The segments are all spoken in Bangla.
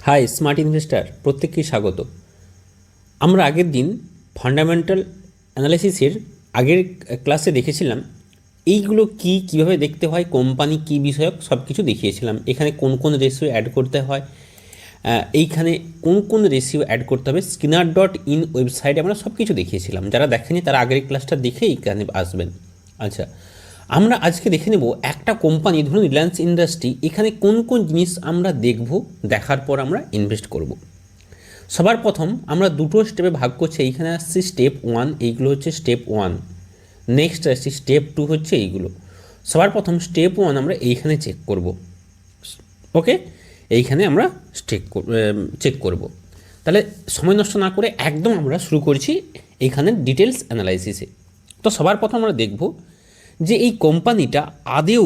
হাই স্মার্ট ইনভেস্টার, প্রত্যেককেই স্বাগত। আমরা আগের দিন ফান্ডামেন্টাল অ্যানালাইসিসের আগের ক্লাসে দেখেছিলাম এইগুলো কীভাবে দেখতে হয়, কোম্পানি কী বিষয়ক সব কিছু দেখিয়েছিলাম। এখানে কোন কোন রেশিও অ্যাড করতে হয়, এইখানে কোন কোন রেশিও অ্যাড করতে হবে, স্কিনার.ইন ওয়েবসাইটে আমরা সব কিছু দেখিয়েছিলাম। যারা দেখেনি তারা আগের ক্লাসটা দেখে এইখানে আসবেন। আচ্ছা, আমরা আজকে দেখে নেব একটা কোম্পানি, ধরুন রিলায়েন্স ইন্ডাস্ট্রি, এখানে কোন কোন জিনিস আমরা দেখব, দেখার পর আমরা ইনভেস্ট করব। সবার প্রথম আমরা দুটো স্টেপে ভাগ করছি। এইখানে আসছি স্টেপ 1, এইগুলো হচ্ছে স্টেপ 1। নেক্সট আসছি স্টেপ 2, হচ্ছে এইগুলো। সবার প্রথম স্টেপ 1 আমরা এইখানে চেক করব। ওকে, এইখানে আমরা চেক করব। তাহলে সময় নষ্ট না করে একদম আমরা শুরু করছি এইখানে ডিটেলস অ্যানালাইসিসে। তো সবার প্রথম আমরা দেখব যে এই কোম্পানিটা আদেও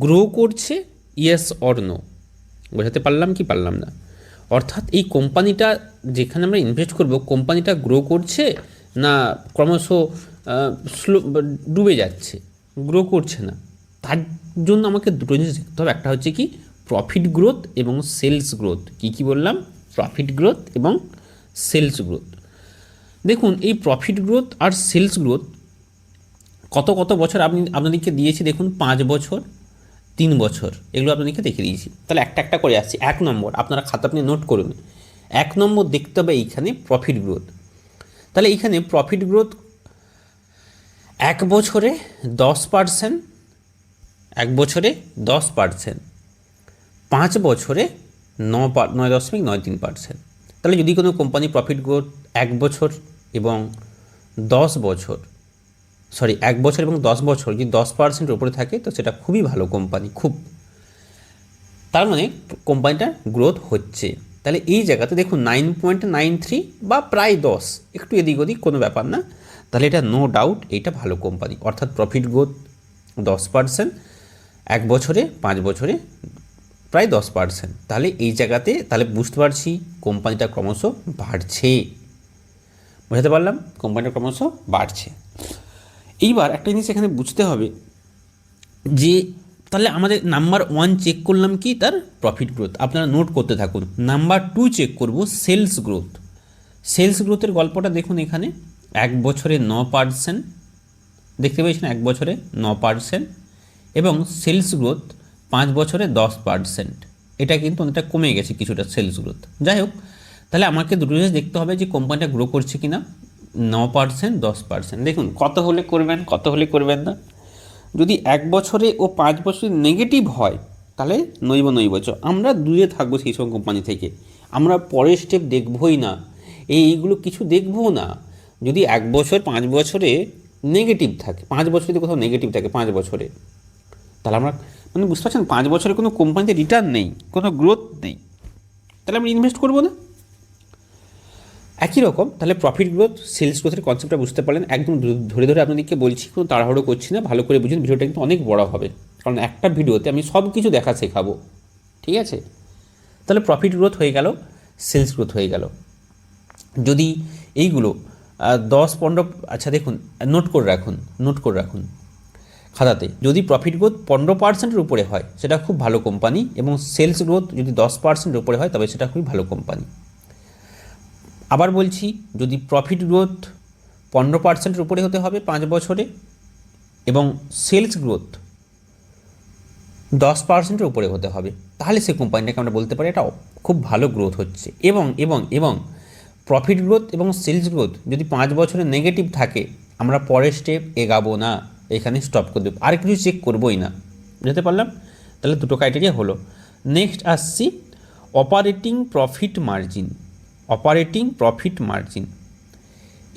গ্রো করছে, ইয়েস অর নো। বোঝাতে পারলাম কি পারলাম না? অর্থাৎ এই কোম্পানিটা যেখানে আমরা ইনভেস্ট করব, কোম্পানিটা গ্রো করছে না ক্রমশ স্লো ডুবে যাচ্ছে, গ্রো করছে না। তার জন্য আমাকে দুটো জিনিস দেখতে হবে। একটা হচ্ছে কি প্রফিট গ্রোথ এবং সেলস গ্রোথ। কী বললাম? প্রফিট গ্রোথ এবং সেলস গ্রোথ। দেখুন, এই প্রফিট গ্রোথ আর সেলস গ্রোথ কত কত বছর আপনাদেরকে দিয়েছি। দেখুন, 5 বছর, 3 বছর, এগুলো আপনাদেরকে দেখে দিয়েছি। তাহলে একটা একটা করে আসছি। 1 নম্বর, আপনারা খাতা আপনি নোট করুন। 1 নম্বর দেখতে হবে এইখানে প্রফিট গ্রোথ। তাহলে এইখানে প্রফিট গ্রোথ 1 বছরে 10%, 1 বছরে 10%, 5 বছরে 9.93%। তাহলে যদি কোনো কোম্পানি প্রফিট গ্রোথ 1 বছর এবং 10 বছর, 1 বছর এবং 10 বছর যদি 10% উপরে থাকে, তো সেটা খুবই ভালো কোম্পানি, খুব। তার মানে কোম্পানিটার গ্রোথ হচ্ছে। তাহলে এই জায়গাতে দেখুন 9.93 বা প্রায় 10, একটু এদিক ওদিক, কোনো ব্যাপার না। তাহলে এটা নো ডাউট এইটা ভালো কোম্পানি। অর্থাৎ প্রফিট গ্রোথ 10%, 1 বছরে, 5 বছরে প্রায় 10%। তাহলে এই জায়গাতে তাহলে বুঝতে পারছি কোম্পানিটা ক্রমশ বাড়ছে। বোঝাতে পারলাম? কোম্পানিটা ক্রমশ বাড়ছে। এইবার একটা জিনিস এখানে বুঝতে হবে যে তাহলে আমাদের নাম্বার 1 চেক করলাম কি, তার প্রফিট গ্রোথ। আপনারা নোট করতে থাকুন। নাম্বার 2 চেক করব সেলস গ্রোথ। সেলস গ্রোথের গল্পটা দেখুন এখানে 1 বছরে 9%, দেখতে পেয়েছেন 1 বছরে 9%, এবং সেলস গ্রোথ 5 বছরে 10%। এটা কিন্তু অনেকটা কমে গেছে কিছুটা সেলস গ্রোথ। যাই হোক, তাহলে আমাকে দুটো জিনিস দেখতে হবে যে কোম্পানিটা গ্রো করছে কিনা। 9%, 10%। দেখুন কত হলে করবেন, কত হলে করবেন না। যদি 1 বছরে ও 5 বছরে নেগেটিভ হয়, তাহলে নৈবচ আমরা দূরে থাকবো সেই সব কোম্পানি থেকে। আমরা পরের স্টেপ দেখবই না, এইগুলো কিছু দেখবো না। যদি 1 বছর 5 বছরে নেগেটিভ থাকে, 5 বছর যদি কোথাও নেগেটিভ থাকে 5 বছরে, তাহলে আমরা মানে বুঝতে পারছেন 5 বছরে কোনো কোম্পানিতে রিটার্ন নেই, কোনো গ্রোথ নেই, তাহলে আমরা ইনভেস্ট করবো না। একই রকম তাহলে প্রফিট গ্রোথ, সেলস গ্রোথের কনসেপ্টটা বুঝতে পারলেন। একদম ধরে ধরে আপনাদেরকে বলছি, কোনো তাড়াহুড়ো করছি না। ভালো করে বুঝুন, ভিডিওটা কিন্তু অনেক বড় হবে, কারণ একটা ভিডিওতে আমি সব কিছু দেখা শেখাবো। ঠিক আছে? তাহলে প্রফিট গ্রোথ হয়ে গেল, সেলস গ্রোথ হয়ে গেল। যদি এইগুলো 10-15, আচ্ছা দেখুন, নোট করে রাখুন খাতাতে। যদি প্রফিট গ্রোথ 15%-এর উপরে হয়, সেটা খুব ভালো কোম্পানি, এবং সেলস গ্রোথ যদি 10%-এর উপরে হয়, তবে সেটা খুবই ভালো কোম্পানি। আবার বলছি, যদি প্রফিট গ্রোথ 15%-এর উপরে হতে হবে 5 বছরে, এবং সেলস গ্রোথ 10%-এর উপরে হতে হবে, তাহলে সেই কোম্পানিটাকে আমরা বলতে পারি এটা খুব ভালো গ্রোথ হচ্ছে। এবং প্রফিট গ্রোথ এবং সেলস গ্রোথ যদি 5 বছরে নেগেটিভ থাকে, আমরা পরের স্টেপ এগাবো না, এখানে স্টপ করে দেবো, আর কিছু চেক করবোই না। বুঝতে পারলাম? তাহলে দুটো ক্রাইটেরিয়া হলো। নেক্সট আসছি operating profit margin. Operating profit margin,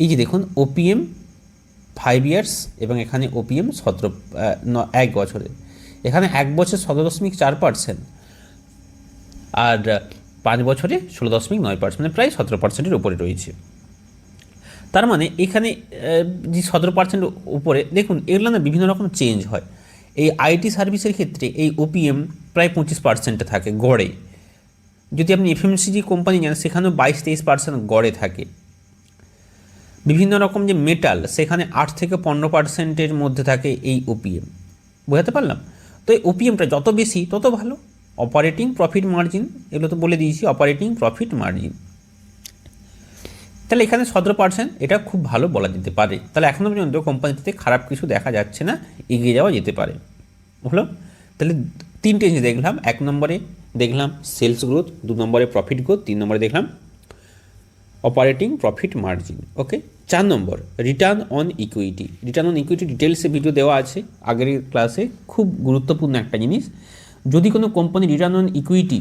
এই যে দেখুন ওপিএম 5 ইয়ার্স, এবং এখানে ওপিএম 1 বছরে। এখানে 1 বছর 17.4%, আর 5 বছরে 16.9%, মানে প্রায় 17%-এর উপরে রয়েছে। তার মানে এখানে যে 17% উপরে, দেখুন এগুলো না বিভিন্ন রকম চেঞ্জ হয়। এই আইটি সার্ভিসের ক্ষেত্রে এই ওপিএম প্রায় 25%-এ থাকে গড়ে। যদি আপনি এফএমসিজি কোম্পানি যান, সেখানেও 22-23% গড়ে থাকে। বিভিন্ন রকম যে মেটাল, সেখানে 8 থেকে 15%-এর মধ্যে থাকে এই ওপিএম। বোঝাতে পারলাম? তো এই ওপিএমটা যত বেশি তত ভালো। অপারেটিং প্রফিট মার্জিন, এগুলো তো বলে দিয়েছি, অপারেটিং প্রফিট মার্জিন। তাহলে এখানে 17%, এটা খুব ভালো বলা যেতে পারে। তাহলে এখনও পর্যন্ত কোম্পানিতে খারাপ কিছু দেখা যাচ্ছে না, এগিয়ে যাওয়া যেতে পারে। হলো, তাহলে 3টে জিনিস দেখলাম। 1 নম্বরে দেখলাম সেলস গ্রোথ, 2 নম্বরে প্রফিট গ্রোথ, 3 নম্বরে দেখলাম operating profit margin. Okay, 4 number return on equity. Return on equity ডিটেলসে ভিডিও দেওয়া আছে আগের ক্লাসে, খুব গুরুত্বপূর্ণ একটা জিনিস। যদি কোনো কোম্পানি রিটার্ন অন ইকুইটি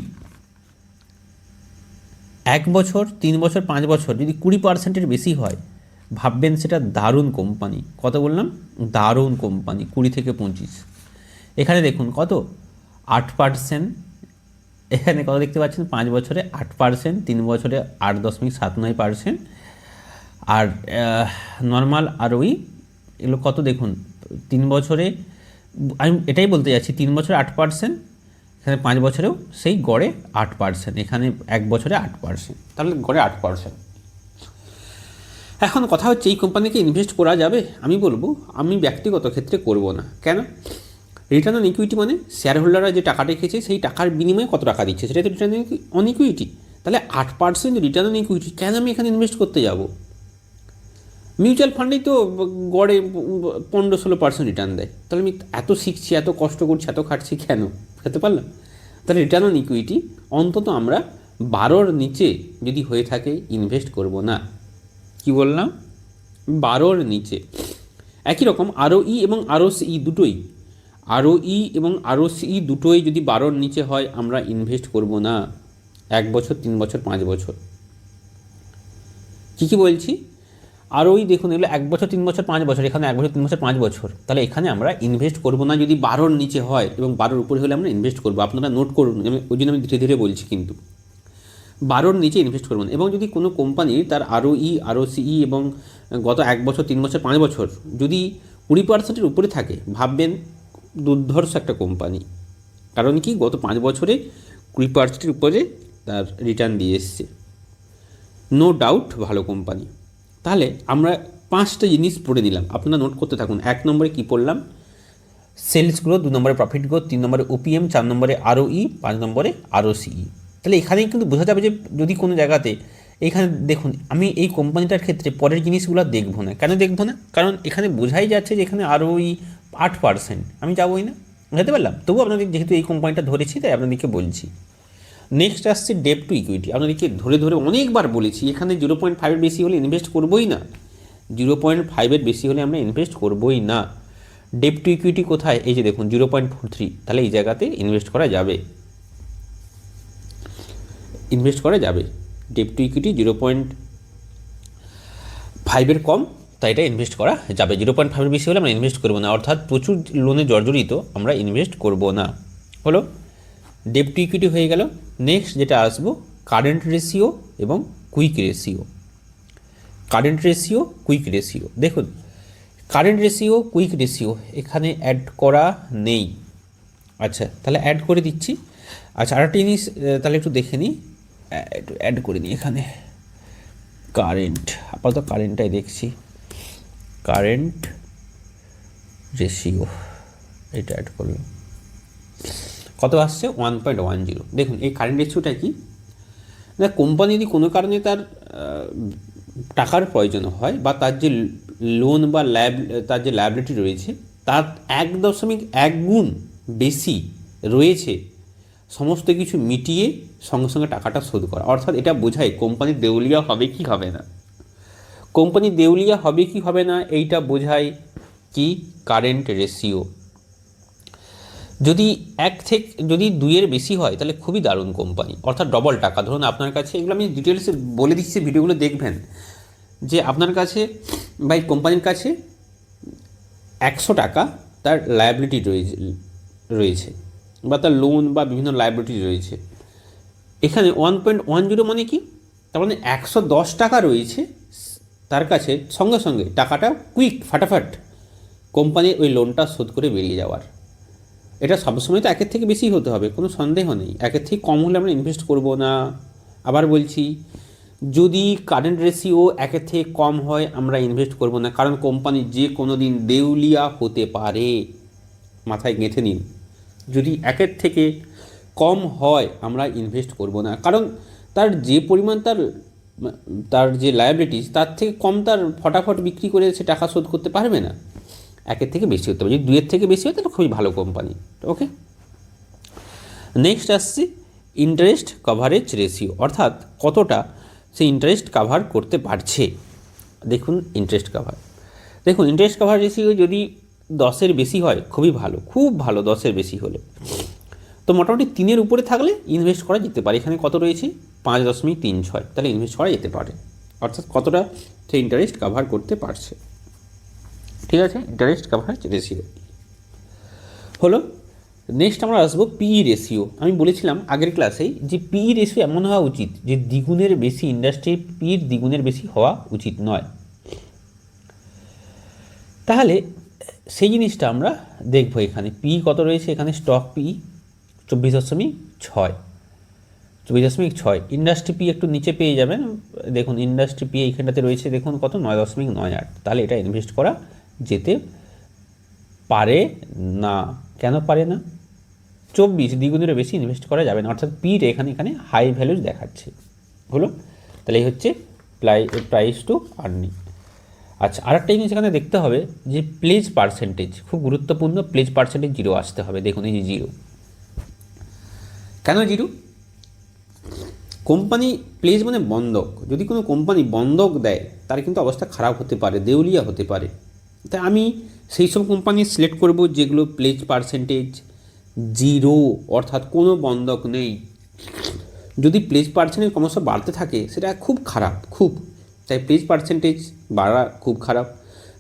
1 বছর, 3 বছর, 5 বছর যদি 20%-এর বেশি হয়, ভাববেন সেটা দারুণ কোম্পানি। কত বললাম? দারুণ কোম্পানি, 20 থেকে 25। এখানে দেখুন কত, 8%। এখানে কত দেখতে পাচ্ছেন, 5 বছরে 8%, 3 বছরে 8.79%। আর নর্মাল আরওই এগুলো কত দেখুন, 3 বছরে, আমি এটাই বলতে যাচ্ছি, 3 বছরে 8%, এখানে 5 বছরেও সেই গড়ে 8%, এখানে 1 বছরে 8%, তাহলে গড়ে 8%। এখন কথা হচ্ছে, এই কোম্পানিকে ইনভেস্ট করা যাবে? আমি বলবো আমি ব্যক্তিগত ক্ষেত্রে করব না। কেন? রিটার্ন অন ইকুইটি মানে শেয়ার হোল্ডাররা যে টাকা রেখেছে সেই টাকার বিনিময়ে কত টাকা দিচ্ছে, সেটাই তো রিটার্ন অন ইকুইটি। তাহলে 8% রিটার্ন অন ইকুইটি, কেন আমি এখানে ইনভেস্ট করতে যাব? মিউচুয়াল ফান্ডেই তো গড়ে 15-16% রিটার্ন দেয়। তাহলে আমি এত শিখছি, এত কষ্ট করছি, এত খাটছি, কেন খেতে পারলাম? তাহলে রিটার্ন অন ইকুইটি অন্তত আমরা 12-র নিচে যদি হয়ে থাকে ইনভেস্ট করব না। কি বললাম? 12-র নিচে। একই রকম আরওই এবং আরওসিই দুটোই, আরওই এবং আরওসিই দুটোই যদি 12-র নিচে হয় আমরা ইনভেস্ট করব না। 1 বছর, 3 বছর, 5 বছর। কী বলছি? আরওই দেখুন, এগুলো 1 বছর, 3 বছর, 5 বছর, এখানে 1 বছর, 3 বছর, 5 বছর। তাহলে এখানে আমরা ইনভেস্ট করব না যদি 12-র নিচে হয়, এবং 12-র উপরে হলে আমরা ইনভেস্ট করব। আপনারা নোট করুন, ওই জন্য আমি ধীরে ধীরে বলছি, কিন্তু 12-র নিচে ইনভেস্ট করবেন। এবং যদি কোনো কোম্পানি তার আরওই, আরওসিই এবং গত 1 বছর, 3 বছর, 5 বছর যদি 20%-এর উপরে থাকে, ভাববেন দুর্ধর্ষ একটা কোম্পানি। কারণ কি, গত 5 বছরে 20%-এর উপরে তার রিটার্ন দিয়ে এসছে, নো ডাউট ভালো কোম্পানি। তাহলে আমরা 5টা জিনিস পড়ে দিলাম, আপনারা নোট করতে থাকুন। 1 নম্বরে কী পড়লাম? সেলস গ্রোথ, 2 নম্বরে প্রফিট গ্রোথ, 3 নম্বরে ওপিএম, 4 নম্বরে আরওই, 5 নম্বরে আরওসিই। তাহলে এখানেই কিন্তু বোঝা যাবে যে যদি কোনো জায়গাতে, এখানে দেখুন আমি এই কোম্পানিটার ক্ষেত্রে পরের জিনিসগুলো দেখবো না। কেন দেখবো না? কারণ এখানে বোঝাই যাচ্ছে যে এখানে আরওই 8%, আমি যাবোই না, বুঝতে পারলাম। তবু আপনাদের যেহেতু এই কোম্পানিটা ধরেছি তাই আপনাদেরকে বলছি। নেক্সট আসছে ডেট টু ইকুইটি। আপনাদেরকে ধরে ধরে অনেকবার বলেছি, এখানে 0.5-এর বেশি হলে ইনভেস্ট করবোই না। 0.5-এর বেশি হলে আমরা ইনভেস্ট করবোই না। ডেট টু ইকুইটি কোথায়? এই যে দেখুন 0.43, তাহলে এই জায়গাতে ইনভেস্ট করা যাবে, ইনভেস্ট করা যাবে। ডেট টু ইকুইটি 0.5-এর কম, তাই এটা ইনভেস্ট করা যাবে। 0.5-এর বেশি হলে আমরা ইনভেস্ট করবো না, অর্থাৎ প্রচুর লোনে জর্জরিত আমরা ইনভেস্ট করব না। হলো, ডেট টু ইকুইটি হয়ে গেল। নেক্সট যেটা আসবো, কারেন্ট রেশিও এবং quick ratio. Current ratio, quick ratio. দেখুন, কারেন্ট রেশিও, কুইক রেশিও এখানে অ্যাড করা নেই। আচ্ছা, তাহলে অ্যাড করে দিচ্ছি। আচ্ছা, আরেকটা জিনিস তাহলে একটু দেখে নিই, একটু অ্যাড করে নিই এখানে। কারেন্ট, আপাতত কারেন্টটাই দেখছি, কারেন্ট রেশিও, এটা অ্যাড করলাম। কত আসছে? 1.10। দেখুন এই কারেন্ট রেশিওটা কি না, কোম্পানি যদি কোনো কারণে তার টাকার প্রয়োজন হয়, বা তার যে লোন বা তার যে লায়াবিলিটি রয়েছে তার 1.1 গুণ বেশি রয়েছে, সমস্ত কিছু মিটিয়ে সঙ্গে সঙ্গে টাকাটা শোধ করা। অর্থাৎ এটা বোঝায় কোম্পানি দেউলিয়া হবে কি হবে না। কোম্পানি দেউলিয়া হবে কি হবে না এইটা বোঝায় কি? Current ratio. যদি 2-এর বেশি হয় তাহলে খুবই দারুণ কোম্পানি, অর্থাৎ ডবল টাকা। ধরুন আপনার কাছে, এগুলো আমি ডিটেলসে বলে দিচ্ছি, ভিডিওগুলো দেখবেন, যে আপনার কাছে বা এই কোম্পানির কাছে 100 টাকা তার লায়াবিলিটি রয়েছে, বা তার লোন বা বিভিন্ন লায়াবিলিটি রয়েছে। এখানে 1.10 মানে কি? তার মানে 110 টাকা রয়েছে তার কাছে, সঙ্গে সঙ্গে টাকাটা কুইক, ফাটাফাট কোম্পানির ওই লোনটা শোধ করে বেরিয়ে যাওয়ার। এটা সবসময় তো 1-এর থেকে বেশি হতে হবে, কোনো সন্দেহ নেই। 1-এর থেকে কম হলে আমরা ইনভেস্ট করব না। আবার বলছি, যদি কারেন্ট রেশিও 1-এর থেকে কম হয় আমরা ইনভেস্ট করব না, কারণ কোম্পানি যে কোনো দিন দেউলিয়া হতে পারে, মাথায় গেঁথে নিন। যদি 1-এর থেকে কম হয় আমরা ইনভেস্ট করব না, কারণ তার যে পরিমাণ তার যে লায়াবিলিটিস তার থেকে কম তার ফটাফট বিক্রি করে সে টাকা শোধ করতে পারবে না। একের থেকে বেশি হতে হবে, যদি দুইয়ের থেকে বেশি হয় তাহলে খুবই ভালো কোম্পানি। ওকে, নেক্সট আসছি ইন্টারেস্ট কভারেজ রেশিও, অর্থাৎ কতটা সে ইন্টারেস্ট কাভার করতে পারছে। দেখুন ইন্টারেস্ট কাভার রেশিও যদি 10-এর বেশি হয় খুবই ভালো, খুব ভালো। 10-এর বেশি হলে তো মোটামুটি 3-এর উপরে থাকলে ইনভেস্ট করা যেতে পারে। এখানে কত রয়েছে 5.36, তাহলে ইনভেস্ট করা যেতে পারে, অর্থাৎ কতটা সে ইন্টারেস্ট কাভার করতে পারছে। ঠিক আছে, ইন্টারেস্ট কাভারেজ রেশিও হলো। নেক্সট আমরা আসবো পিই রেশিও। আমি বলেছিলাম আগের ক্লাসেই যে পিই রেশিও এমন হওয়া উচিত যে দ্বিগুণের বেশি, ইন্ডাস্ট্রির পির দ্বিগুণের বেশি হওয়া উচিত নয়। তাহলে সেই জিনিসটা আমরা দেখব। এখানে পি কত রয়েছে, এখানে স্টক পি 24.6, ইন্ডাস্ট্রি পি একটু নিচে পেয়ে যাবেন। দেখুন ইন্ডাস্ট্রি পি এইখানটাতে রয়েছে, দেখুন কত 9.98, তাহলে এটা ইনভেস্ট করা যেতে পারে না। কেন পারে না? 24 দ্বিগুণেরও বেশি ইনভেস্ট করা যাবে না, অর্থাৎ পির এখানে হাই ভ্যালুজ দেখাচ্ছে। হলো, তাহলে এই হচ্ছে প্রাইস টু আর্নিং। আচ্ছা, আরেকটা জিনিস এখানে দেখতে হবে যে প্লেজ পার্সেন্টেজ, খুব গুরুত্বপূর্ণ। প্লেজ পার্সেন্টেজ 0 আসতে হবে। দেখুন এই যে 0, কেন 0? কোম্পানি প্লেজ মানে বন্ধক। যদি কোনো কোম্পানি বন্ধক দেয় তার কিন্তু অবস্থা খারাপ হতে পারে, দেউলিয়া হতে পারে। তাই আমি সেই সব কোম্পানি সিলেক্ট করব যেগুলো প্লেজ পার্সেন্টেজ 0, অর্থাৎ কোনো বন্ধক নেই। যদি প্লেজ পার্সেন্টেজ ক্রমশ বাড়তে থাকে সেটা খুব খারাপ, খুব। তাই প্লেজ পার্সেন্টেজ বাড়া খুব খারাপ।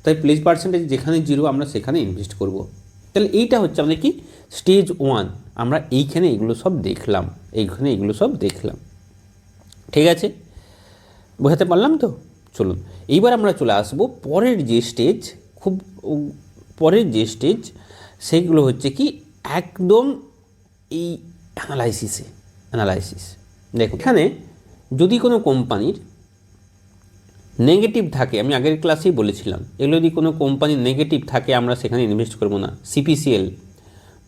তাই প্লেজ পার্সেন্টেজ যেখানে 0 আমরা সেখানে ইনভেস্ট করব। তাহলে এইটা হচ্ছে আমাদের কি স্টেজ 1। আমরা এইখানে এগুলো সব দেখলাম, ঠিক আছে, বোঝাতে পারলাম তো? চলুন এইবার আমরা চলে আসবো পরের যে স্টেজ, সেইগুলো হচ্ছে কি একদম এই অ্যানালাইসিস। দেখো এখানে যদি কোনো কোম্পানির নেগেটিভ থাকে, আমি আগের ক্লাসেই বলেছিলাম, এগুলো যদি কোনো কোম্পানির নেগেটিভ থাকে আমরা সেখানে ইনভেস্ট করব না। সিপিসিএল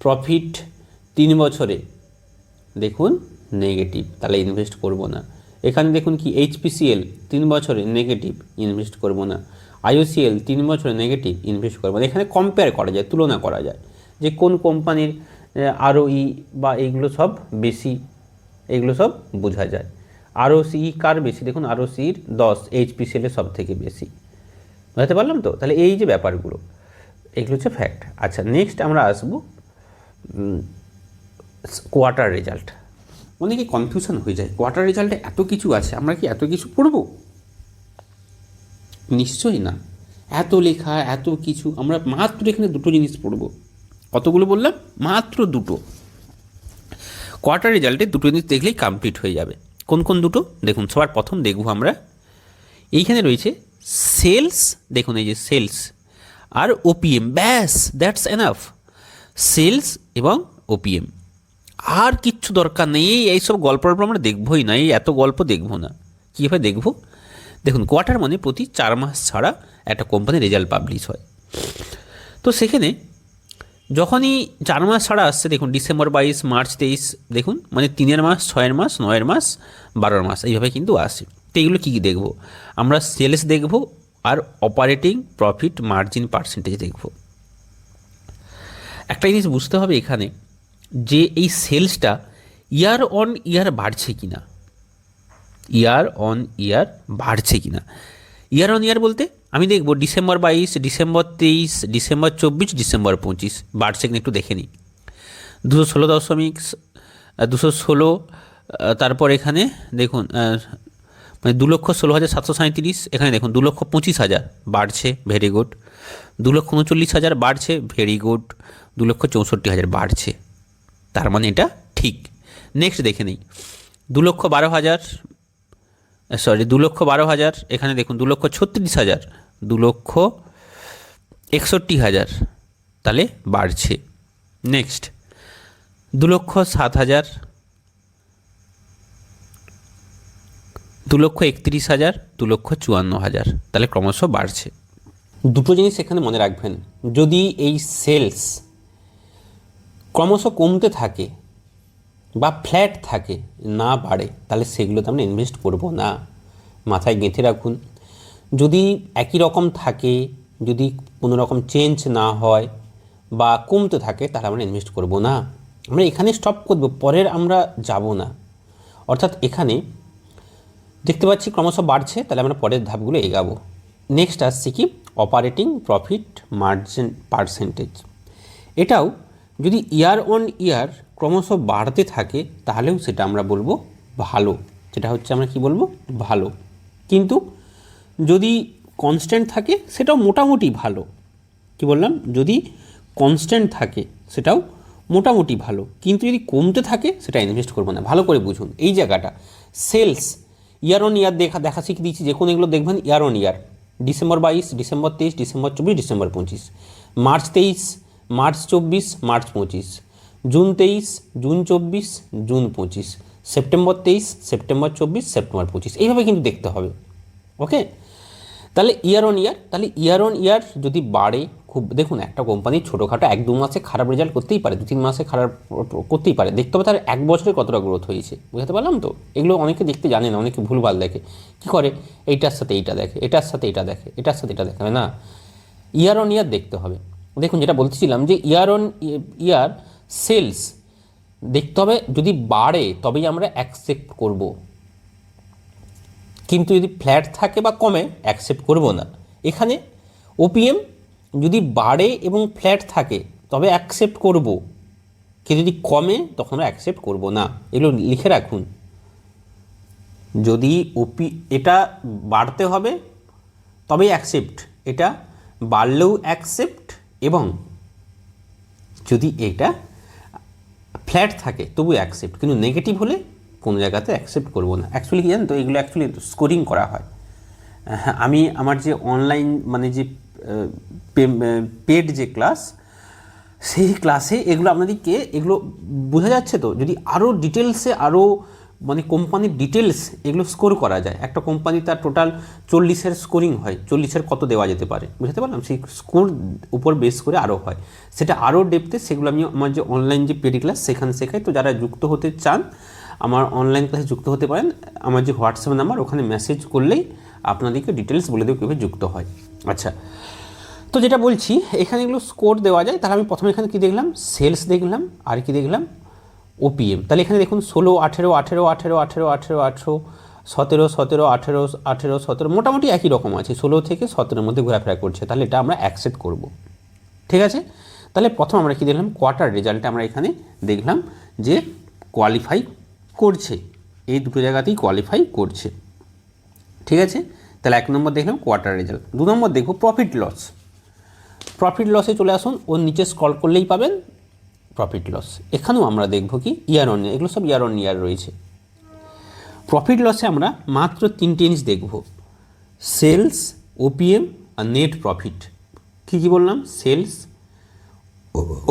প্রফিট 3 বছরে দেখুন নেগেটিভ, তাহলে ইনভেস্ট করব না। এখানে দেখুন কি এইচপিসিএল 3 বছরে নেগেটিভ, ইনভেস্ট করব না। আইওসিএল 3 বছরে নেগেটিভ, ইনভেস্ট করব না। এখানে কম্পেয়ার করা যায়, তুলনা করা যায় যে কোন কোম্পানির আরওই বা এইগুলো সব বেশি, এগুলো সব বোঝা যায়। আরওসি কার বেশি, দেখুন আরওসির 10, এইচপিসিএলের সব থেকে বেশি। বুঝতে পারলাম তো? তাহলে এই যে ব্যাপারগুলো, এগুলো হচ্ছে ফ্যাক্ট। আচ্ছা, নেক্সট আমরা আসবো কোয়ার্টার রেজাল্ট। অনেকে কনফিউশন হয়ে যায়, কোয়ার্টার রেজাল্টে এত কিছু আছে, আমরা কি এত কিছু পড়ব? নিশ্চয়ই না। এত লেখা, এত কিছু, আমরা মাত্র এখানে 2টো জিনিস পড়ব। কতগুলো বললাম? মাত্র 2টো। কোয়ার্টার রেজাল্টে 2টো জিনিস দেখলেই কমপ্লিট হয়ে যাবে। কোন কোন 2টো? দেখুন সবার প্রথম দেখব আমরা, এইখানে রয়েছে সেলস। দেখুন এই যে সেলস আর ওপিএম, ব্যাস, দ্যাটস এনাফ। সেলস এবং ওপিএম, আর কিচ্ছু দরকার নেই। এইসব গল্প আমরা দেখবই না, এই এত গল্প দেখব না। কীভাবে দেখব? দেখুন কোয়ার্টার মানে প্রতি 4 মাস ছাড়া একটা কোম্পানির রেজাল্ট পাবলিশ হয়। তো সেখানে যখনই 4 মাস ছাড়া আসছে, দেখুন ডিসেম্বর 22, মার্চ 23, দেখুন মানে 3 মাস, 6 মাস, 9 মাস, 12 মাস, এইভাবে কিন্তু আসে। তো এইগুলো কী কী দেখব? আমরা সেলস দেখব আর অপারেটিং প্রফিট মার্জিন পার্সেন্টেজ দেখব। একটা জিনিস বুঝতে হবে এখানে যে এই সেলসটা ইয়ার অন ইয়ার বাড়ছে কি না, ইয়ার অন ইয়ার বলতে আমি দেখব ডিসেম্বর 22, ডিসেম্বর 23, ডিসেম্বর 24, ডিসেম্বর 25 বাড়ছে কিনা একটু দেখে নিই। 216, তারপর এখানে দেখুন মানে 2,16,737, এখানে দেখুন 2,25,000 বাড়ছে, ভেরি গুড। 2,39,000 বাড়ছে, ভেরি গুড। 2,64,000 বাড়ছে, তার মানে এটা ঠিক। নেক্সট দেখে নিই 2,12,000, এখানে দেখুন 2,36,000, 2,61,000, তাহলে বাড়ছে। নেক্সট 2,07,000, 2,31,000, 2,54,000, তাহলে ক্রমশ বাড়ছে। 2টো জিনিস এখানে মনে রাখবেন, যদি এই সেলস ক্রমশ কমতে থাকে বা ফ্ল্যাট থাকে, না বাড়ে, তাহলে সেগুলোতে আমরা ইনভেস্ট করব না। মাথায় গেঁথে রাখুন। যদি একই রকম থাকে, যদি কোনো রকম চেঞ্জ না হয় বা কমতে থাকে, তাহলে আমরা ইনভেস্ট করব না। আমরা এখানে স্টপ করব, পরের আমরা যাব না। অর্থাৎ এখানে দেখতে পাচ্ছি ক্রমশ বাড়ছে, তাহলে আমরা পরের ধাপগুলো এগাবো। নেক্সট আসছে কি অপারেটিং প্রফিট মার্জিন পার্সেন্টেজ। এটাও যদি ইয়ার অন ইয়ার ক্রমশ বাড়তে থাকে, তাহলেও সেটা আমরা বলবো ভালো। যেটা হচ্ছে আমরা কি বলবো, ভালো। কিন্তু যদি কনস্ট্যান্ট থাকে, সেটাও মোটামুটি ভালো। কি বললাম, যদি কনস্ট্যান্ট থাকে সেটাও মোটামুটি ভালো, কিন্তু যদি কমতে থাকে সেটা ইনভেস্ট করবো না। ভালো করে বুঝুন এই জায়গাটা। সেলস ইয়ার অন ইয়ার দেখা শিখে দিচ্ছি, যে কোনো এগুলো দেখবেন year on year. December 22, December 23, December 24, December 25, March 23, March 24, March 25, June 23, June 24, June 25, September 23, September 24, September 25, এইভাবে কিন্তু দেখতে হবে। ওকে, তাহলে ইয়ার অন ইয়ার, তাহলে ইয়ার অন ইয়ার যদি বাড়ে, খুব দেখুন একটা কোম্পানি ছোটোখাটো 1-2 মাসে খারাপ রেজাল্ট করতেই পারে, 2-3 মাসে খারাপ করতেই পারে, দেখতে হবে তার 1 বছরে কতটা গ্রোথ হয়েছে। বুঝতে পারলাম তো? এগুলো অনেকে দেখতে জানে না, অনেকে ভুলভাল দেখে। কী করে, এইটার সাথে এইটা দেখে, এটার সাথে এটা দেখে, এটার সাথে এটা দেখে না। ইয়ার অন ইয়ার দেখতে হবে। দেখুন যেটা বলতেছিলাম যে ইয়ার অন ইয়ার সেলস দেখতে হবে, যদি বাড়ে তবেই আমরা অ্যাকসেপ্ট করব, কিন্তু যদি ফ্ল্যাট থাকে বা কমে অ্যাকসেপ্ট করব না। এখানে ওপিএম যদি বাড়ে এবং ফ্ল্যাট থাকে তবে অ্যাকসেপ্ট করব, কিন্তু যদি কমে তখন অ্যাকসেপ্ট করব না। এগুলো লিখে রাখুন। যদি এটা বাড়তে হবে তবেই অ্যাকসেপ্ট, এটা বাড়লেও অ্যাকসেপ্ট, এবং যদি এটা ফ্ল্যাট থাকে তবু অ্যাকসেপ্ট, কিন্তু নেগেটিভ হলে কোনো জায়গাতে অ্যাকসেপ্ট করবো না। অ্যাকচুয়ালি কী জানেন তো, এগুলো অ্যাকচুয়ালি স্কোরিং করা হয়। আমি আমার যে অনলাইন মানে যে পেড যে ক্লাস, সেই ক্লাসে এগুলো আপনাদেরকে এগুলো বোঝা যাচ্ছে তো। যদি আরও ডিটেলসে আরও মানে কোম্পানির ডিটেলস এগুলো স্কোর করা যায়, একটা কোম্পানি তার টোটাল 40-এর স্কোরিং হয়, 40-এর কত দেওয়া যেতে পারে, বুঝতে পারলাম, সেই স্কোর উপর বেস করে আরও হয়, সেটা আরও ডেপথে। সেগুলো আমি আমার যে অনলাইন যে পেড ক্লাস সেখানে শেখাই। তো যারা যুক্ত হতে চান আমার অনলাইন ক্লাসে যুক্ত হতে পারেন। আমার যে হোয়াটসঅ্যাপ নাম্বার, ওখানে মেসেজ করলেই আপনাদেরকে ডিটেলস বলে দেবো কীভাবে যুক্ত হয়। আচ্ছা, তো যেটা বলছি এখানে এগুলো স্কোর দেওয়া যায়। তাহলে আমি প্রথমে এখানে কী দেখলাম, সেলস দেখলাম, আর কি দেখলাম, ওপিএম। তাহলে এখানে দেখুন 16, 18, 18, 18, 18, 18, 18, 17, 17, 18, 18, 17, মোটামুটি একই রকম আছে, 16 থেকে 17-এর মধ্যে ঘোরাফেরা করছে। তাহলে এটা আমরা অ্যাকসেপ্ট করব, ঠিক আছে। তাহলে প্রথম আমরা কি দেখলাম, কোয়ার্টার রেজাল্টে আমরা এখানে দেখলাম যে কোয়ালিফাই করছে, এই দুটো জায়গাতেই কোয়ালিফাই করছে, ঠিক আছে। তাহলে 1 নম্বর দেখলাম কোয়ার্টার রেজাল্ট। 2 নম্বর দেখব প্রফিট লস। প্রফিট লসে চলে আসুন, ওর নিচে স্ক্রল করলেই পাবেন প্রফিট লস। এখানেও আমরা দেখব কি ইয়ার অন ইয়ার, এগুলো সব ইয়ার অন ইয়ার রয়েছে। প্রফিট লসে আমরা মাত্র 3টে জিনিস দেখব, সেলস, ওপিএম আর নেট প্রফিট। কী কী বললাম, সেলস,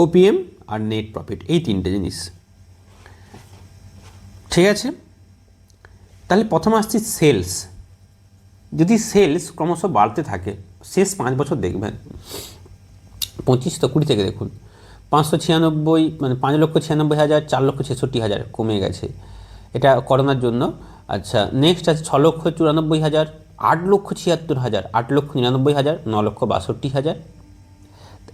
ওপিএম আর নেট প্রফিট, এই 3টে জিনিস, ঠিক আছে। তাহলে প্রথমে আসছি সেলস। যদি সেলস ক্রমশ বাড়তে থাকে, শেষ 5 বছর দেখবেন, 25 তো 20 থেকে দেখুন 596, মানে 5,96,000, 4,66,000 কমে গেছে, এটা করোনার জন্য। আচ্ছা, নেক্সট আছে 6,94,000, 8,76,000, 8,99,000, 9,62,000।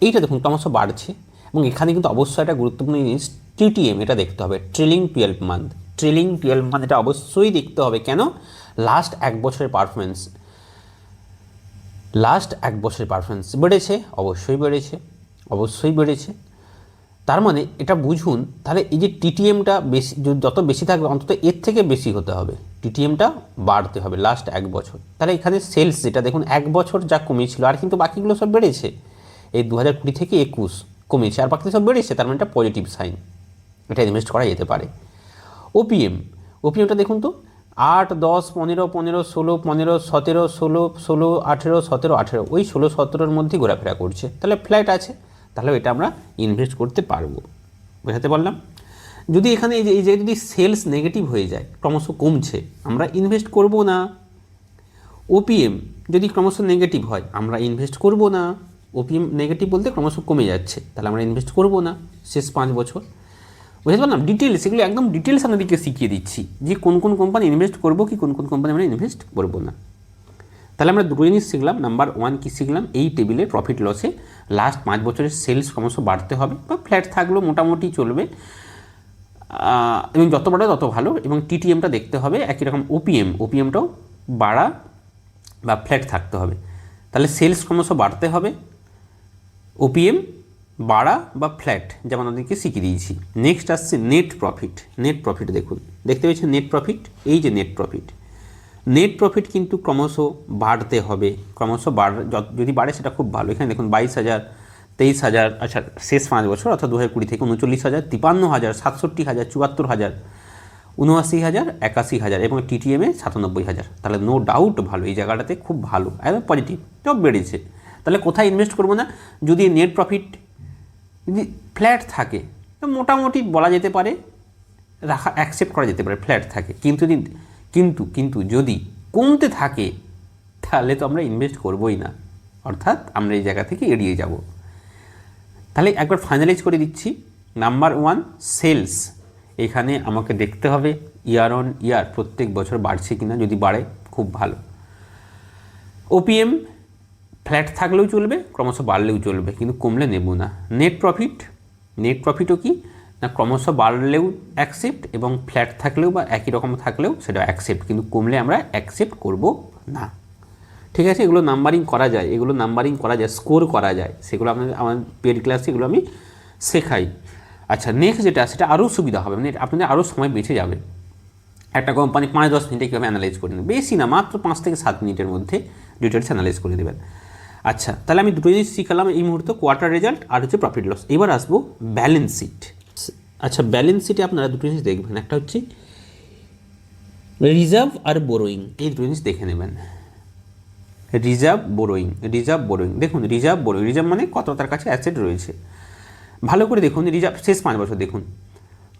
এইটা দেখুন ক্রমশ বাড়ছে। এবং এখানে কিন্তু অবশ্যই একটা গুরুত্বপূর্ণ জিনিস টিটিএম, এটা দেখতে হবে, ট্রেলিং 12 মান্থ। ট্রেলিং 12 মান্থ এটা অবশ্যই দেখতে হবে। কেন? লাস্ট 1 বছরের পারফরমেন্স, লাস্ট 1 বছরের পারফরমেন্স বেড়েছে, অবশ্যই বেড়েছে, অবশ্যই বেড়েছে। তার মানে এটা বুঝুন, তাহলে এই যে টিটিএমটা বেশি, যত বেশি থাকবে অন্তত এর থেকে বেশি হতে হবে, টিটিএমটা বাড়তে হবে লাস্ট 1 বছর। তাহলে এখানে সেলস যেটা দেখুন 1 বছর যা কমেছিল, আর কিন্তু বাকিগুলো সব বেড়েছে। এই 2020 থেকে 21 কমেছে, আর বাকি সব বেড়েছে, তার মানে এটা পজিটিভ সাইন, এটা ইনভেস্ট করা যেতে পারে। ওপিএম, ওপিএমটা দেখুন তো 8, 10, 15, 15, 16, 15, 17, 16, 16, 18, 17, 18, ওই 16, 17-এর মধ্যেই ঘোরাফেরা করছে, তাহলে ফ্ল্যাট আছে, তাহলে এটা আমরা ইনভেস্ট করতে পারবো। বোঝাতে পারলাম? যদি এখানে এই যে যদি সেলস নেগেটিভ হয়ে যায়, ক্রমশ কমছে, আমরা ইনভেস্ট করব না। ওপিএম যদি ক্রমশ নেগেটিভ হয়, আমরা ইনভেস্ট করব না। ওপিএম নেগেটিভ বলতে ক্রমশ কমে যাচ্ছে, তাহলে আমরা ইনভেস্ট করব না শেষ 5 বছর। বুঝতে পারলাম? ডিটেলস, এগুলো একদম ডিটেলস আপনাদেরকে শিখিয়ে দিচ্ছি যে কোন কোন কোম্পানি ইনভেস্ট করবো কি কোন কোন কোম্পানি আমরা ইনভেস্ট করবো না। তাহলে আমরা দুটো জিনিস শিখলাম। নাম্বার 1 কী শিখলাম? এই টেবিলে প্রফিট লসে লাস্ট 5 বছরের সেলস ক্রমশ বাড়তে হবে বা ফ্ল্যাট থাকলেও মোটামুটি চলবে, এবং যত বাড়ে তত ভালো। এবং টিটিএমটা দেখতে হবে একই রকম। ওপিএমটাও বাড়া বা ফ্ল্যাট থাকতে হবে। তাহলে সেলস ক্রমশ বাড়তে হবে, ওপিএম বাড়া বা ফ্ল্যাট, যেমন আমাদেরকে শিখিয়ে দিয়েছি। নেক্সট আসছে নেট প্রফিট। নেট প্রফিট দেখুন, দেখতে পেয়েছেন নেট প্রফিট, এই যে নেট প্রফিট। নেট প্রফিট কিন্তু ক্রমশ বাড়তে হবে, ক্রমশ যদি বাড়ে সেটা খুব ভালো। এখানে দেখুন 22,000, 23,000, আচ্ছা শেষ 5 বছর অর্থাৎ 2020 থেকে 39,000, 53,000, 67,000, 74,000, 79,000, 81,000 এবং টিটিএমে 97,000। তাহলে নো ডাউট ভালো, এই জায়গাটাতে খুব ভালো, একদম পজিটিভ, সব বেড়েছে। তাহলে কোথায় ইনভেস্ট করবো না? যদি নেট প্রফিট যদি ফ্ল্যাট থাকে তো মোটামুটি বলা যেতে পারে রাখা, অ্যাকসেপ্ট করা যেতে পারে ফ্ল্যাট থাকে। কিন্তু যদি কমতে থাকে তাহলে তো আমরা ইনভেস্ট করবোই না, অর্থাৎ আমরা এই জায়গা থেকে এড়িয়ে যাব। তাহলে একবার ফাইনালাইজ করে দিচ্ছি। নাম্বার 1 সেলস, এখানে আমাকে দেখতে হবে ইয়ার অন ইয়ার প্রত্যেক বছর বাড়ছে কিনা, যদি বাড়ে খুব ভালো। ওপিএম ফ্ল্যাট থাকলেও চলবে, ক্রমশ বাড়লেও চলবে, কিন্তু কমলে নেব না। নেট প্রফিটও কি না, ক্রমশ বাড়লেও অ্যাকসেপ্ট এবং ফ্ল্যাট থাকলেও বা একই রকম থাকলেও সেটা অ্যাকসেপ্ট, কিন্তু কমলে আমরা অ্যাকসেপ্ট করব না। ঠিক আছে, এগুলো নাম্বারিং করা যায়, স্কোর করা যায়, সেগুলো আমার পেড ক্লাসে এগুলো আমি শেখাই। আচ্ছা নেক্সট যেটা সেটা আরও সুবিধা হবে, মানে আপনাদের আরও সময় বেঁচে যাবে। একটা কোম্পানি 5-10 মিনিটে কীভাবে অ্যানালাইজ করে নেবেন, বেশি না, মাত্র 5 থেকে 7 মিনিটের মধ্যে ডিটেলস অ্যানালাইজ করে দেবেন। আচ্ছা তাহলে আমি দুটো জিনিস শিখালাম এই মুহূর্তে, কোয়ার্টার রেজাল্ট আর হচ্ছে প্রফিট লস। এবার আসবো ব্যালেন্স শিট। আচ্ছা ব্যালেন্স শিটে আপনারা দুটো জিনিস দেখবেন, একটা হচ্ছে রিজার্ভ আর বোরোয়িং, এই দুটো জিনিস দেখে নেবেন। রিজার্ভ বোরোয়িং দেখুন, রিজার্ভ মানে কত তার কাছে অ্যাসেট রয়েছে। ভালো করে দেখুন রিজার্ভ শেষ 5 বছর দেখুন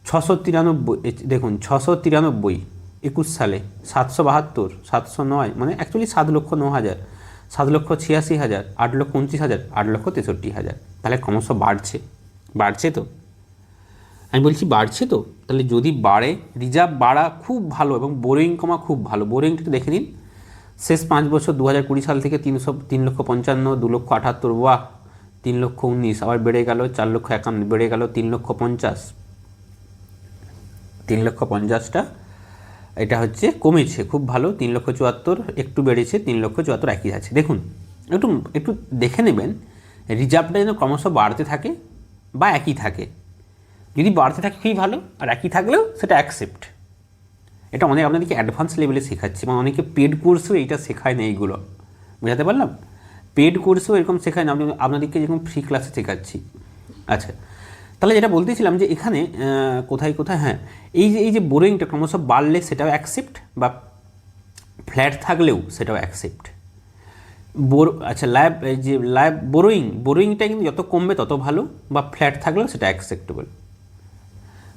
693, দেখুন 693 21 সালে, 772, 709, মানে অ্যাকচুয়ালি 7,09,000, 7,86,000, 8,29,000, 8,63,000। তাহলে ক্রমশ বাড়ছে তো, আমি বলছি বাড়ছে তো। তাহলে যদি বাড়ে, রিজার্ভ বাড়া খুব ভালো এবং বোরোয়িং কমা খুব ভালো। বোরোয়িংটা দেখে নিন, শেষ 5 বছর 2020 সাল থেকে 3,55,000, 2,78,000, বাহ, 3,19,000, আবার বেড়ে গেল 4,51,000, বেড়ে গেল 3,50,000, 3,50,000টা এটা হচ্ছে কমেছে, খুব ভালো। 3,74,000 একটু বেড়েছে, 3,74,000 একই আছে। দেখুন একটু দেখে নেবেন রিজার্ভটা যেন ক্রমশ বাড়তে থাকে বা একই থাকে। যদি বাড়তে থাকে খুবই ভালো, আর একই থাকলেও সেটা অ্যাকসেপ্ট। এটা অনেক আপনাদেরকে অ্যাডভান্স লেভেলে শেখাচ্ছি, এবং অনেকে পেড কোর্সেও এইটা শেখায় না, এইগুলো বোঝাতে পারলাম। পেড কোর্সেও এরকম শেখায় না, আপনাদেরকে যেরকম ফ্রি ক্লাসে শেখাচ্ছি। আচ্ছা তাহলে যেটা বলতেছিলাম যে এখানে কোথায় হ্যাঁ, এই যে বোরোয়িংটা ক্রমশ বাড়লে সেটাও অ্যাকসেপ্ট, বা ফ্ল্যাট থাকলেও সেটাও অ্যাকসেপ্ট। আচ্ছা বোরোয়িংটা কিন্তু যত কমবে তত ভালো, বা ফ্ল্যাট থাকলেও সেটা অ্যাকসেপ্টেবল।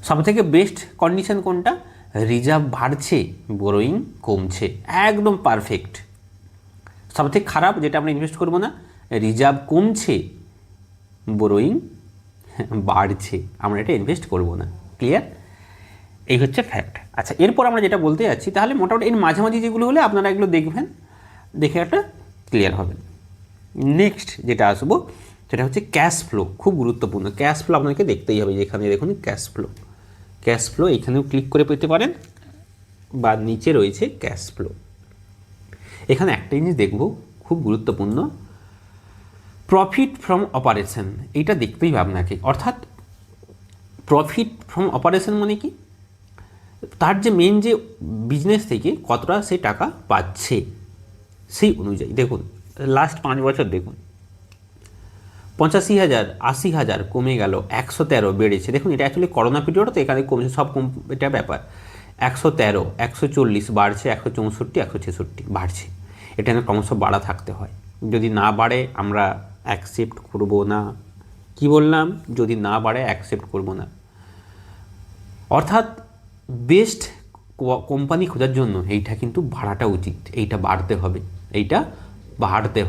সবথেকে বেস্ট কন্ডিশন কোনটা? রিজার্ভ বাড়ছে, বোরোয়িং কমছে, একদম পারফেক্ট। সবথেকে খারাপ যেটা আমরা ইনভেস্ট করবো না, রিজার্ভ কমছে, বোরোয়িং বাড়ছে, আমরা এটা ইনভেস্ট করবো না। ক্লিয়ার? এই হচ্ছে ফ্যাক্ট। আচ্ছা এরপর আমরা যেটা বলতে যাচ্ছি, তাহলে মোটামুটি এর মাঝামাঝি যেগুলো হলে আপনারা এগুলো দেখবেন, দেখে একটা ক্লিয়ার হবেন। নেক্সট যেটা আসবো সেটা হচ্ছে ক্যাশ ফ্লো, খুব গুরুত্বপূর্ণ। ক্যাশ ফ্লো আপনাকে দেখতেই হবে, যেখানে দেখুন ক্যাশ ফ্লো এখানেও ক্লিক করে পেতে পারেন, বা নিচে রয়েছে ক্যাশ ফ্লো। এখানে একটা জিনিস দেখব খুব গুরুত্বপূর্ণ, প্রফিট ফ্রম অপারেশন, এইটা দেখতেই হবে আপনাকে। অর্থাৎ প্রফিট ফ্রম অপারেশন মানে কি, তার যে মেন যে বিজনেস থেকে কতটা সে টাকা পাচ্ছে সেই অনুযায়ী দেখুন। লাস্ট 5 বছর দেখুন, 85,000, 80,000 কমে গেল, 113 বেড়েছে। দেখুন এটা অ্যাকচুয়ালি করোনা পিরিয়ড, তো এখানে কমেছে, সব এটা ব্যাপার। 113, 140 বাড়ছে, 164, 166 বাড়ছে। এটা ক্রমশ বাড়া থাকতে হয়। যদি না বাড়ে আমরা অ্যাকসেপ্ট করব না। কি বললাম? যদি না বাড়ে অ্যাকসেপ্ট করব না। অর্থাৎ বেস্ট কোম্পানি খোঁজার জন্য এইটা কিন্তু বাড়াটা উচিত, এইটা বাড়তে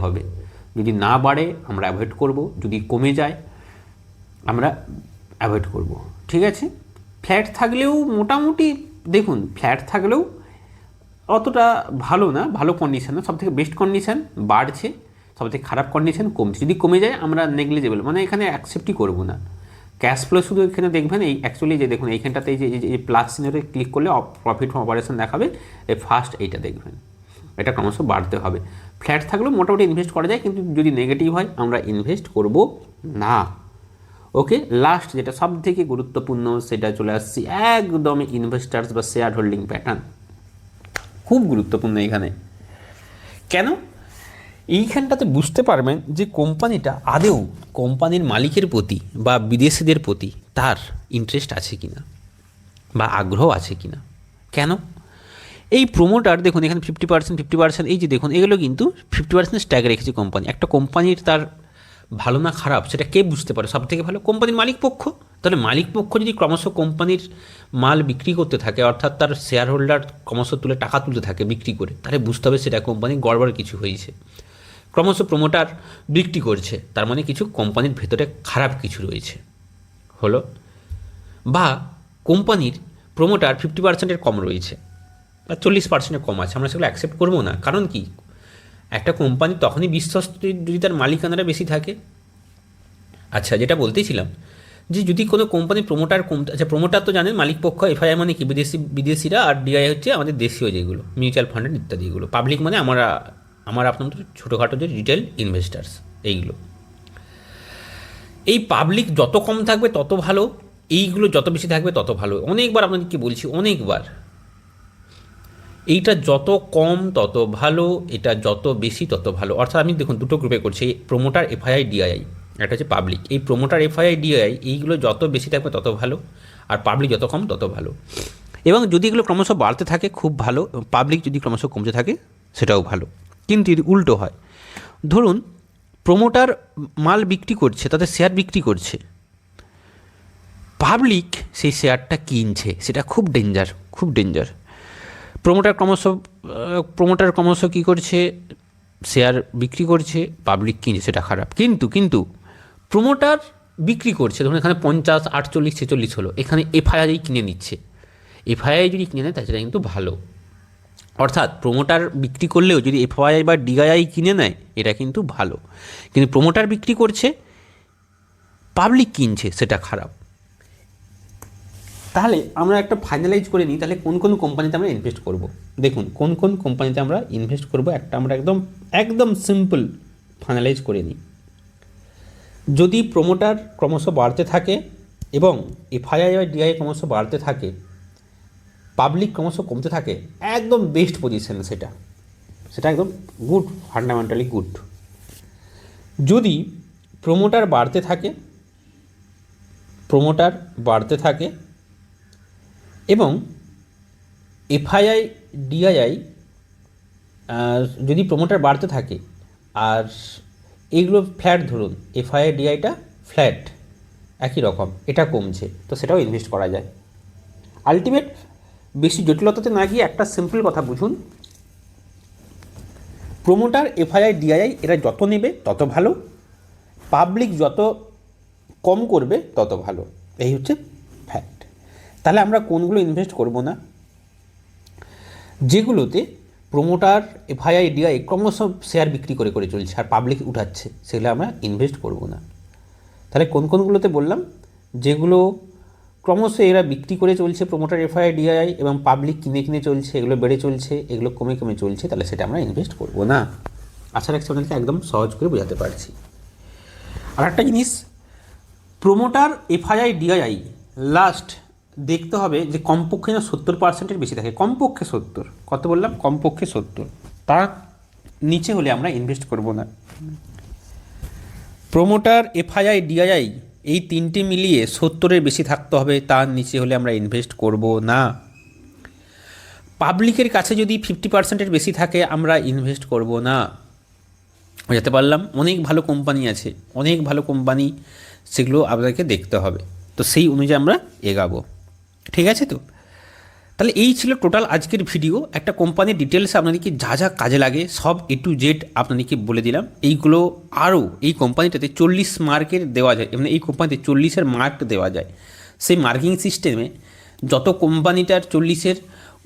হবে। যদি না বাড়ে আমরা অ্যাভয়েড করব, যদি কমে যায় আমরা অ্যাভয়েড করব। ঠিক আছে? ফ্ল্যাট থাকলেও মোটামুটি দেখুন, ফ্ল্যাট থাকলেও অতটা ভালো না, ভালো কন্ডিশন না, সবথেকে বেস্ট কন্ডিশন বাড়ছে, সবথেকে খারাপ কন্ডিশন কমছে। যদি কমে যায় আমরা নেগলিজেবল, মানে এখানে অ্যাকসেপ্টই করবো না। ক্যাশ ফ্লো শুধু এখানে দেখবেন, এই অ্যাকচুয়ালি যে দেখুন এইখানটাতে যে প্লাস চিহ্নতে ক্লিক করলে প্রফিট ফ্রম অপারেশন দেখাবে, এই ফার্স্ট এইটা দেখবেন, এটা ক্রমশ বাড়তে হবে। ফ্ল্যাট থাকলেও মোটামুটি ইনভেস্ট করা যায়, কিন্তু যদি নেগেটিভ হয় আমরা ইনভেস্ট করব না। ওকে, লাস্ট যেটা সব থেকে গুরুত্বপূর্ণ সেটা চলে আসছি একদম ইনভেস্টার্স বা শেয়ার হোল্ডিং প্যাটার্ন, খুব গুরুত্বপূর্ণ এখানে। কেন? এইখানটাতে বুঝতে পারবেন যে কোম্পানিটা আদেও কোম্পানির মালিকের প্রতি বা বিদেশিদের প্রতি তার ইন্টারেস্ট আছে কিনা বা আগ্রহ আছে কিনা। কেন? এই প্রোমোটার দেখুন এখানে 50%, এই যে দেখুন এগুলো কিন্তু 50% স্ট্যাগ রেখেছে কোম্পানি। একটা কোম্পানির তার ভালো না খারাপ সেটা কে বুঝতে পারে? সব থেকে ভালো কোম্পানির মালিক পক্ষ। তাহলে মালিক পক্ষ যদি ক্রমশ কোম্পানির মাল বিক্রি করতে থাকে, অর্থাৎ তার শেয়ার হোল্ডার ক্রমশ তুলে টাকা তুলতে থাকে বিক্রি করে, তাহলে বুঝতে হবে সেটা কোম্পানির গড়বড় কিছু হয়েছে। ক্রমশ প্রোমোটার বিক্রি করছে, তার মানে কিছু কোম্পানির ভেতরে খারাপ কিছু রয়েছে হলো। বা কোম্পানির প্রোমোটার 50%-এর কম রয়েছে বা 40%-এর কম আছে, আমরা সেগুলো অ্যাকসেপ্ট করবো না। কারণ কি, একটা কোম্পানি তখনই বিশ্বস্ত যদি তার মালিকানারা বেশি থাকে। আচ্ছা, যেটা বলতেছিলাম যে যদি কোনো কোম্পানির প্রোমোটার কমতে, আচ্ছা প্রোমোটার তো জানেন মালিক পক্ষ, এফআইআই মানে কি বিদেশিরা, আর ডিআই হচ্ছে আমাদের দেশীয় যেগুলো মিউচুয়াল ফান্ডের ইত্যাদি, এগুলো পাবলিক মানে আমার আপনার ছোটোখাটো যে রিটেল ইনভেস্টার্স এইগুলো। এই পাবলিক যত কম থাকবে তত ভালো, এইগুলো যত বেশি থাকবে তত ভালো। অনেকবার আপনাদেরকে বলছি, অনেকবার, এইটা যত কম তত ভালো, এটা যত বেশি তত ভালো। অর্থাৎ আমি দেখুন দুটো গ্রুপে করছি, এই প্রোমোটার এফআইআই ডিআইআই, একটা হচ্ছে পাবলিক। এই প্রোমোটার এফআইআই ডিআইআই এইগুলো যত বেশি থাকবে তত ভালো, আর পাবলিক যত কম তত ভালো। এবং যদি এগুলো ক্রমশ বাড়তে থাকে খুব ভালো, পাবলিক যদি ক্রমশ কমতে থাকে সেটাও ভালো। কিন্তু যদি উল্টো হয়, ধরুন প্রোমোটার মাল বিক্রি করছে, তাদের শেয়ার বিক্রি করছে, পাবলিক সেই শেয়ারটা কিনছে, সেটা খুব ডেঞ্জার, খুব ডেঞ্জার। প্রোমোটার ক্রমশ কী করছে, শেয়ার বিক্রি করছে, পাবলিক কিনছে, সেটা খারাপ। কিন্তু প্রোমোটার বিক্রি করছে, ধরুন এখানে 50, 48, 46 হলো, এখানে এফআইআই কিনে নিচ্ছে, এফআইআই যদি কিনে নেয় তাহলে সেটা কিন্তু ভালো। অর্থাৎ প্রোমোটার বিক্রি করলেও যদি এফআইআই বা ডিআইআই কিনে নেয় এটা কিন্তু ভালো, কিন্তু প্রোমোটার বিক্রি করছে, পাবলিক কিনছে, সেটা খারাপ। তাহলে আমরা একটা ফাইনালাইজ করে নিই, তাহলে কোন কোন কোম্পানিতে আমরা ইনভেস্ট করব। দেখুন কোন কোন কোম্পানিতে আমরা ইনভেস্ট করব, একটা আমরা একদম সিম্পল ফাইনালাইজ করে নিই। যদি প্রোমোটার ক্রমশ বাড়তে থাকে এবং এফআইআই বা ডিআই ক্রমশ বাড়তে থাকে, পাবলিক ক্রমশ কমতে থাকে, একদম বেস্ট পজিশন সেটা একদম গুড, ফান্ডামেন্টালি গুড। যদি প্রোমোটার বাড়তে থাকে এবং এফআইআই ডিআইআই যদি প্রোমোটার বাড়তে থাকে আর এইগুলো ফ্ল্যাট, ধরুন এফআইআই ডিআইটা ফ্ল্যাট একই রকম, এটা কমছে, তো সেটাও ইনভেস্ট করা যায়। আলটিমেট বেশি জটিলতাতে না গিয়ে একটা সিম্পল কথা বুঝুন, প্রোমোটার এফআইআই ডিআইআই এরা যত নেবে তত ভালো, পাবলিক যত কম করবে তত ভালো, এই হচ্ছে ফ্যাক্ট। তাহলে আমরা কোনগুলো ইনভেস্ট করব না? যেগুলোতে প্রোমোটার এফআইআই ডিআই ক্রমশ শেয়ার বিক্রি করে চলছে আর পাবলিক উঠাচ্ছে, সেগুলো আমরা ইনভেস্ট করব না। তাহলে কোনগুলোতে বললাম, যেগুলো ক্রমশ এরা বিক্রি করে চলছে প্রোমোটার এফআইআই ডিআই এবং পাবলিক কিনে চলছে, এগুলো বেড়ে চলছে, এগুলো কমে চলছে, তাহলে সেটা আমরা ইনভেস্ট করব না। আশা রাখছি আপনাদেরকে একদম সহজ করে বোঝাতে পারছি। আর একটা জিনিস, প্রোমোটার এফআইআই ডিআইআই লাস্ট দেখতে হবে যে কমপক্ষে না 70%-এর বেশি থাকে, কমপক্ষে 70, কত বললাম, কমপক্ষে 70, তার নিচে হলে আমরা ইনভেস্ট করব না। প্রোমোটার এফআইআই ডিআইআই এই তিনটে মিলিয়ে 70-এর বেশি থাকতে হবে, তার নিচে হলে আমরা ইনভেস্ট করব না। পাবলিকের কাছে যদি 50%-এর বেশি থাকে আমরা ইনভেস্ট করব না। বুঝতে পারলাম? অনেক ভালো কোম্পানি আছে, অনেক ভালো কোম্পানি, সেগুলো আপনাদেরকে দেখতে হবে, তো সেই অনুযায়ী আমরা এগাবো। ঠিক আছে? তো তাহলে এই ছিল টোটাল আজকের ভিডিও। একটা কোম্পানির ডিটেলস আপনাদেরকে যা যা কাজে লাগে সব A to Z আপনাদেরকে বলে দিলাম। এইগুলো আরও এই কোম্পানিটাতে 40 মার্কের দেওয়া যায়, মানে এই কোম্পানিতে 40-এর মার্ক দেওয়া যায়। সেই মার্কিং সিস্টেমে যত কোম্পানিটার 40-এর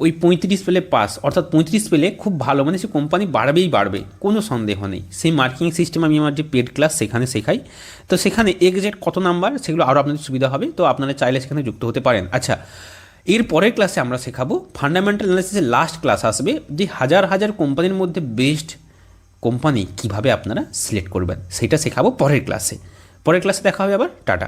ওই 35 পেলে পাস, অর্থাৎ 35 পেলে খুব ভালো, মানে সে কোম্পানি বাড়বেই বাড়বে, কোনো সন্দেহ নেই। সেই মার্কিং সিস্টেম আমি আমার যে পেড ক্লাস সেখানে শেখাই, তো সেখানে এক্সাক্ট কত নাম্বার সেগুলো আরও আপনাদের সুবিধা হবে, তো আপনারা চাইলে সেখানে যুক্ত হতে পারেন। আচ্ছা, এর পরের ক্লাসে আমরা শেখাবো ফান্ডামেন্টাল অ্যানালিসিসের লাস্ট ক্লাস আসবে, যে হাজার হাজার কোম্পানির মধ্যে বেস্ট কোম্পানি কীভাবে আপনারা সিলেক্ট করবেন সেটা শেখাবো পরের ক্লাসে। পরের ক্লাসে দেখা হবে আবার, টাটা।